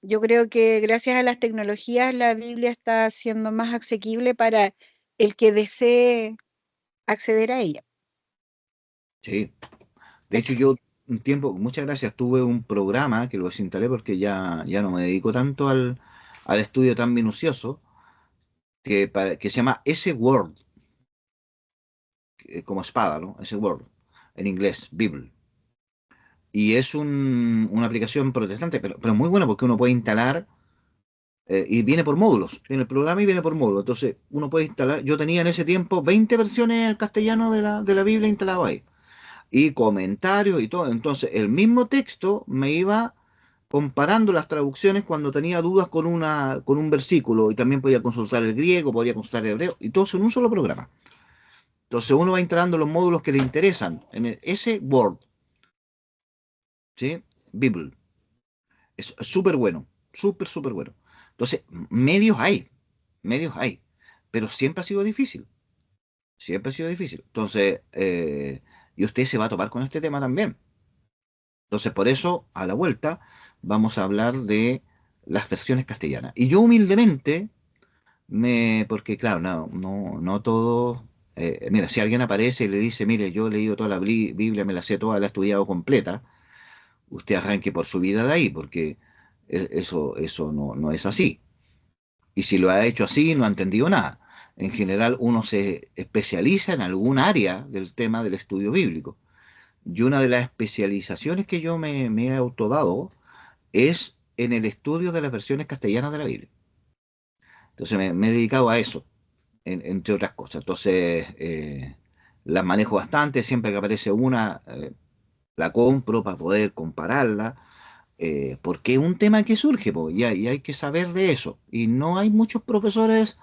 yo creo que gracias a las tecnologías la Biblia está siendo más asequible para el que desee acceder a ella. sí. De hecho, Eso. yo un tiempo, muchas gracias, tuve un programa que lo desinstalé porque ya no me dedico tanto al estudio tan minucioso, que se llama S-Word, como espada, ¿no? S-Word, en inglés, Bible. Y es una aplicación protestante, pero muy buena porque uno puede instalar, y viene por módulos, en el programa y viene por módulos. Entonces, uno puede instalar, yo tenía en ese tiempo 20 versiones en castellano de la Biblia instalado ahí, y comentarios y todo. Entonces, el mismo texto me iba comparando las traducciones cuando tenía dudas con un versículo, y también podía consultar el griego, podía consultar el hebreo, y todo eso en un solo programa. Entonces, uno va instalando los módulos que le interesan en ese Word, ¿sí? Bible. Es súper bueno, súper, súper bueno. Entonces, medios hay, pero siempre ha sido difícil, siempre ha sido difícil. Entonces, y usted se va a topar con este tema también. Entonces, por eso, a la vuelta, vamos a hablar de las versiones castellanas. Y yo humildemente, porque claro, no todo, mira, si alguien aparece y le dice, mire, yo he leído toda la Biblia, me la sé toda, la he estudiado completa, usted arranque por su vida de ahí, porque eso no es así. Y si lo ha hecho así, no ha entendido nada. En general, uno se especializa en algún área del tema del estudio bíblico. Y una de las especializaciones que yo me he autodado es en el estudio de las versiones castellanas de la Biblia. Entonces me he dedicado a eso, entre otras cosas. Entonces, las manejo bastante, siempre que aparece una, la compro para poder compararla, porque es un tema que surge, po, y hay que saber de eso. Y no hay muchos profesores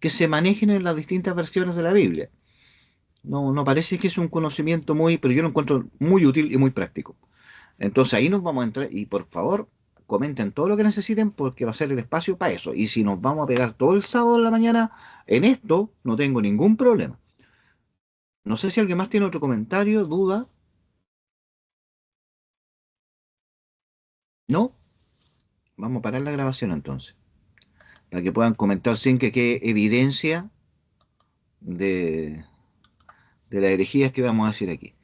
que se manejen en las distintas versiones de la Biblia. No parece que es un conocimiento muy, pero yo lo encuentro muy útil y muy práctico. Entonces ahí nos vamos a entrar y por favor comenten todo lo que necesiten porque va a ser el espacio para eso. Y si nos vamos a pegar todo el sábado en la mañana en esto, no tengo ningún problema. No sé si alguien más tiene otro comentario, duda. ¿No? Vamos a parar la grabación entonces, para que puedan comentar sin que quede evidencia de las herejías que vamos a decir aquí.